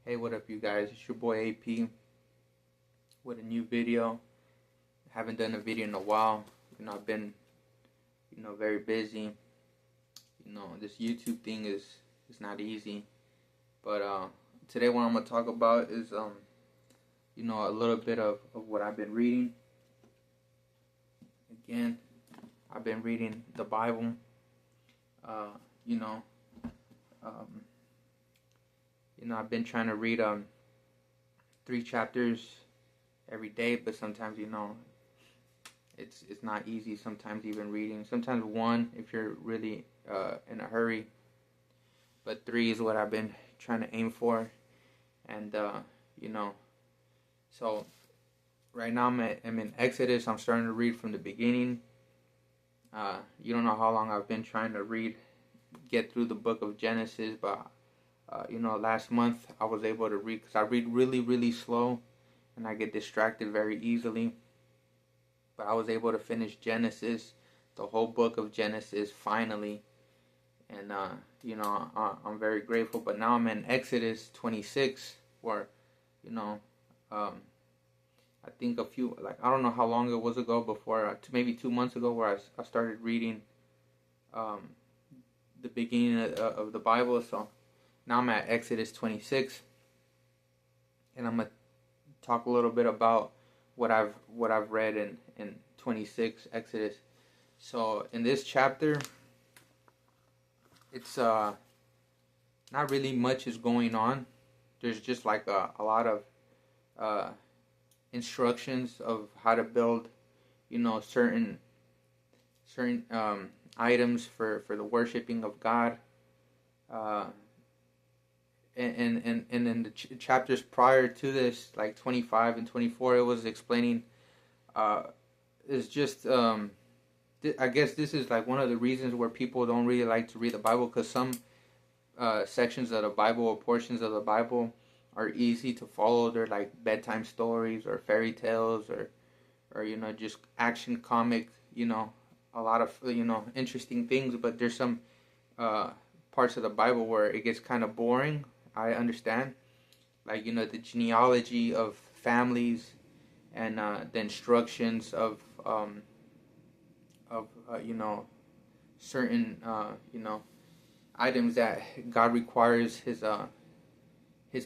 Hey, what up, you guys? It's your boy AP with a new video. Haven't done a video in a while. I've been, very busy. This YouTube thing is not easy. But today, what I'm gonna talk about is, a little bit of what I've been reading. Again, I've been reading the Bible. You know, um, I've been trying to read 3 chapters every day, but sometimes it's not easy. Sometimes even reading, sometimes one if you're really in a hurry, but 3 is what I've been trying to aim for, and so right now I'm in Exodus. I'm starting to read from the beginning. You don't know how long I've been trying to get through the book of Genesis, but last month I was able to read, because I read really, really slow and I get distracted very easily. But I was able to finish Genesis, the whole book of Genesis, finally. And, I'm very grateful. But now I'm in Exodus 26, where, I think I don't know how long it was ago before, maybe 2 months ago, where I started reading the beginning of the Bible. So now I'm at Exodus 26, and I'm gonna talk a little bit about what I've read in 26 Exodus. So in this chapter, it's not really much is going on. There's just like a lot of instructions of how to build, certain items for the worshiping of God. And in the chapters prior to this, like 25 and 24, it was explaining. It's just I guess this is like one of the reasons where people don't really like to read the Bible, because some sections of the Bible or portions of the Bible are easy to follow. They're like bedtime stories or fairy tales or just action comic. A lot of interesting things. But there's some parts of the Bible where it gets kind of boring. I understand, like the genealogy of families and the instructions of certain items that God requires his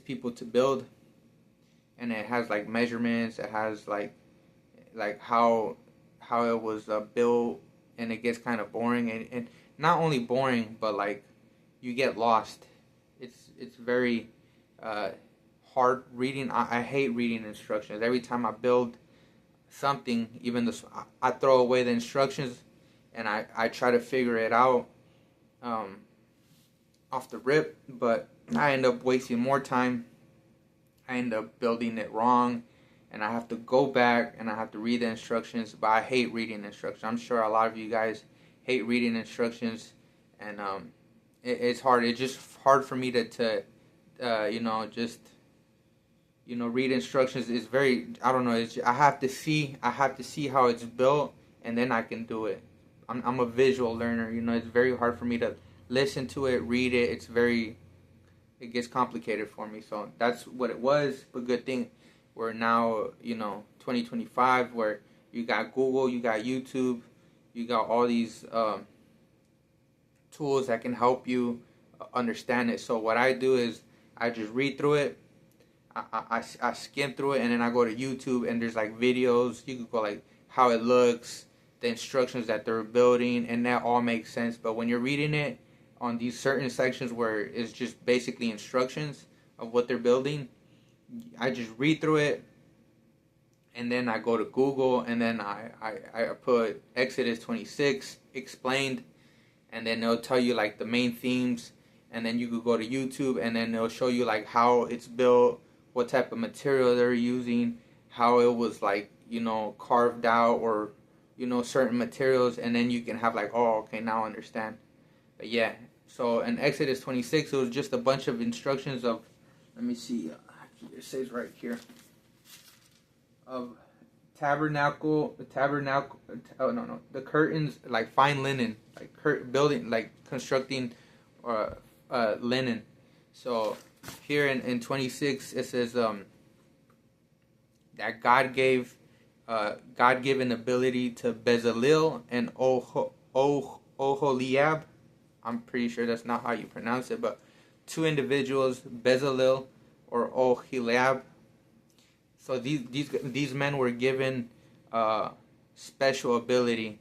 people to build, and it has like measurements. It has like how it was built, and it gets kind of boring, and not only boring, but like you get lost. It's very hard reading. I hate reading instructions. Every time I build something, even this, I throw away the instructions, and I try to figure it out off the rip, but I end up wasting more time. I end up building it wrong, and I have to go back and I have to read the instructions. But I hate reading instructions. I'm sure a lot of you guys hate reading instructions, and it's hard. It's just hard for me to read instructions. Is very, I don't know. I have to see how it's built, and then I can do it. I'm a visual learner. It's very hard for me to listen to it, read it. It gets complicated for me. So that's what it was. But good thing we're now 2025, where you got Google, you got YouTube, you got all these tools that can help you understand it. So what I do is I just read through it. I skim through it, and then I go to YouTube, and there's like videos. You could go like how it looks, the instructions that they're building, and that all makes sense. But when you're reading it on these certain sections where it's just basically instructions of what they're building, I just read through it, and then I go to Google, and then I put Exodus 26 explained, and then they'll tell you like the main themes, and then you could go to YouTube, and then they'll show you like how it's built, what type of material they're using, how it was like carved out, or certain materials, and then you can have like, oh, okay, now I understand. But yeah, so in Exodus 26, it was just a bunch of instructions of, let me see, it says right here, of the curtains, like fine linen, like building, like constructing linen. So here in 26 it says that God gave God-given ability to Bezalel and Oholiab. I'm pretty sure that's not how you pronounce it, but two individuals, Bezalel or Oholiab. So these men were given special ability,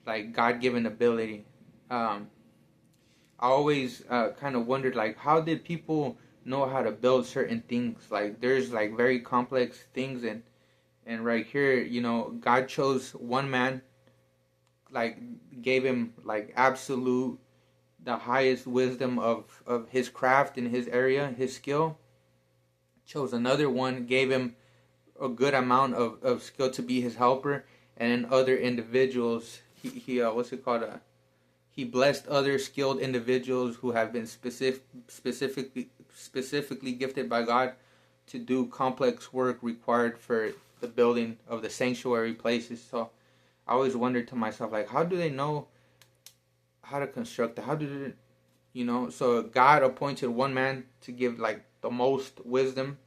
like God-given ability. I always kind of wondered, like, how did people know how to build certain things? Like, there's like very complex things, and right here, God chose one man, like gave him like absolute the highest wisdom of his craft in his area, his skill. Chose another one, gave him a good amount of skill to be his helper, and then other individuals, he what's it called? He blessed other skilled individuals who have been specifically gifted by God to do complex work required for the building of the sanctuary places. So I always wondered to myself, like, how do they know how to construct it? How did it, So God appointed one man to give like the most wisdom,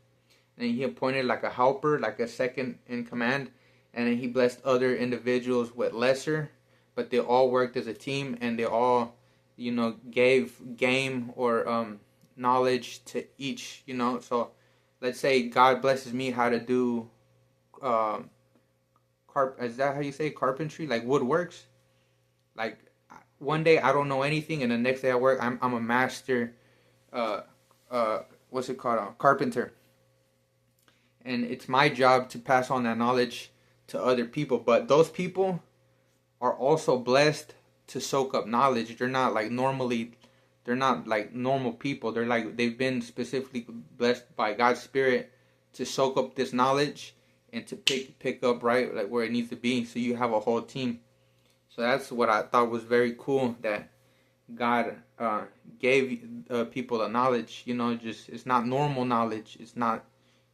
and he appointed like a helper, like a second in command, and then he blessed other individuals with lesser, but they all worked as a team, and they all, gave game or knowledge to each, So let's say God blesses me how to do is that how you say carpentry, like woodworks? Like one day I don't know anything, and the next day at work I'm a master. What's it called? Carpenter. And it's my job to pass on that knowledge to other people. But those people are also blessed to soak up knowledge. They're not like normal people. They've been specifically blessed by God's Spirit to soak up this knowledge and to pick up right like where it needs to be. So you have a whole team. So that's what I thought was very cool, that God gave people the knowledge. Just it's not normal knowledge. It's not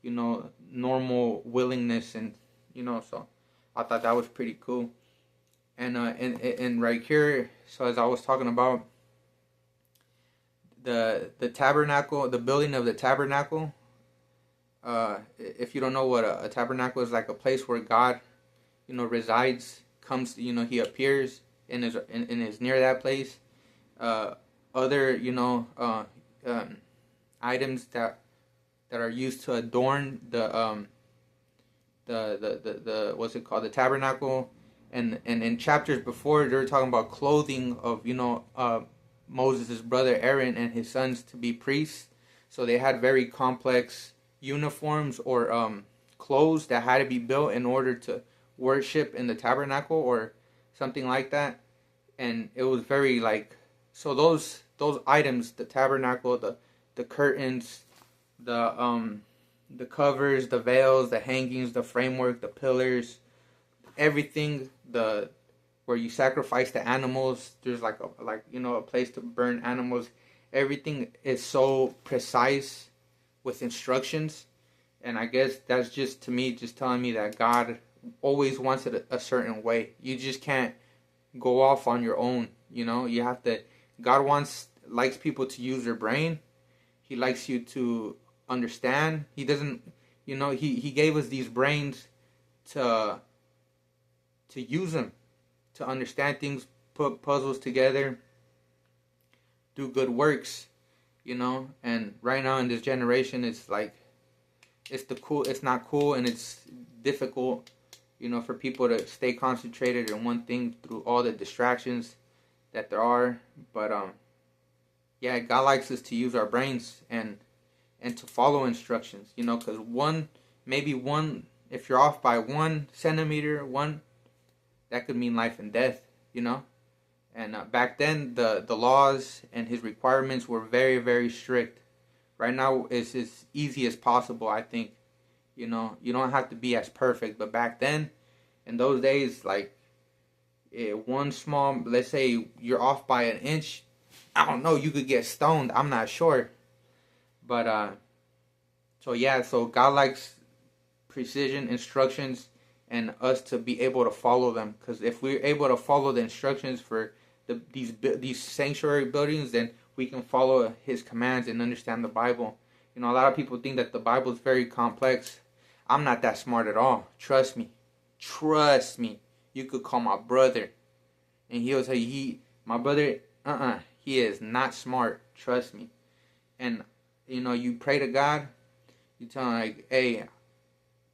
normal willingness, and so I thought that was pretty cool. And right here, so as I was talking about the tabernacle, the building of the tabernacle. If you don't know what a tabernacle is, like a place where God, resides, comes, he appears and is near that place. Other, items that are used to adorn the what's it called, the tabernacle, and in chapters before they were talking about clothing of Moses' brother Aaron and his sons to be priests. So they had very complex uniforms or clothes that had to be built in order to worship in the tabernacle or something like that. And it was very so those items, the tabernacle, the curtains, the covers, the veils, the hangings, the framework, the pillars, everything, where you sacrifice the animals, there's a place to burn animals. Everything is so precise with instructions, and I guess that's just, to me, just telling me that God always wants it a certain way. You just can't go off on your own. You have to. God likes people to use their brain. He likes you to understand. He doesn't. He gave us these brains to use them, to understand things, put puzzles together, do good works, and right now in this generation, it's not cool, and it's difficult, for people to stay concentrated in one thing through all the distractions that there are. But yeah, God likes us to use our brains and to follow instructions, because if you're off by 1 centimeter, that could mean life and death, And back then, the laws and his requirements were very, very strict. Right now, it's as easy as possible, I think. You don't have to be as perfect. But back then, in those days, one small, let's say you're off by an inch, I don't know, you could get stoned. I'm not sure. But, so God likes precision, instructions, and us to be able to follow them. Because if we're able to follow the instructions for these sanctuary buildings, then we can follow his commands and understand the Bible. You know, a lot of people think that the Bible is very complex. I'm not that smart at all. Trust me. Trust me. You could call my brother, and he'll tell you, my brother, he is not smart. Trust me. And, you know, you pray to God. You tell him, like, hey,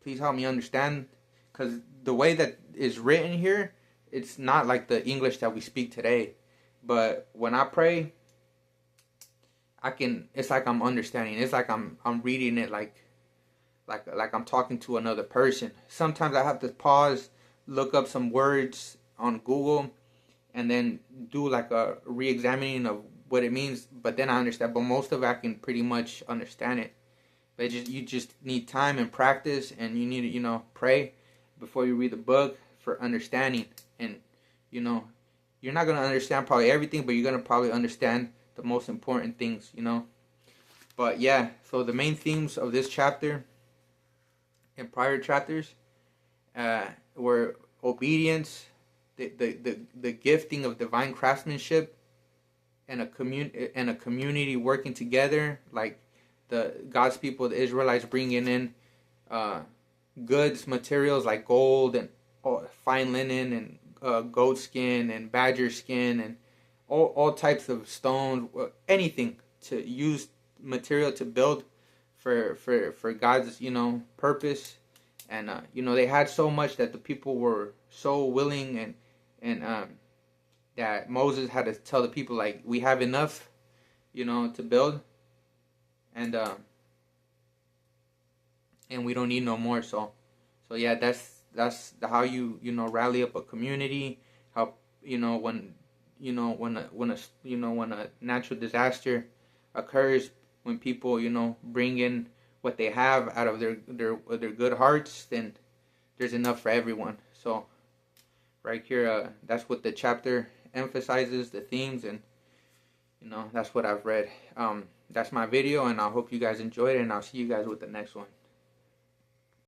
please help me understand. Because the way that is written here, it's not like the English that we speak today. But when I pray, it's like I'm understanding. It's like I'm reading it like I'm talking to another person. Sometimes I have to pause, look up some words on Google, and then do like a re-examining of what it means. But then I understand. But most of it I can pretty much understand it. But you just need time and practice, and you need to, you know, pray before you read the book for understanding. And, you know, you're not gonna understand probably everything, but you're gonna probably understand the most important things, you know. But yeah, so the main themes of this chapter and prior chapters were obedience, the gifting of divine craftsmanship, and a community working together, like the God's people, the Israelites, bringing in goods, materials like gold and fine linen and goat skin and badger skin and all types of stones, anything to use material to build for God's, you know, purpose. And you know, they had so much that the people were so willing, and that Moses had to tell the people, like, we have enough, you know, to build, and we don't need no more. So yeah, that's how you know, rally up a community. How, you know, when a natural disaster occurs, when people, you know, bring in what they have out of their good hearts, then there's enough for everyone. So right here, that's what the chapter emphasizes, the themes, and, you know, that's what I've read. That's my video, and I hope you guys enjoyed it, and I'll see you guys with the next one.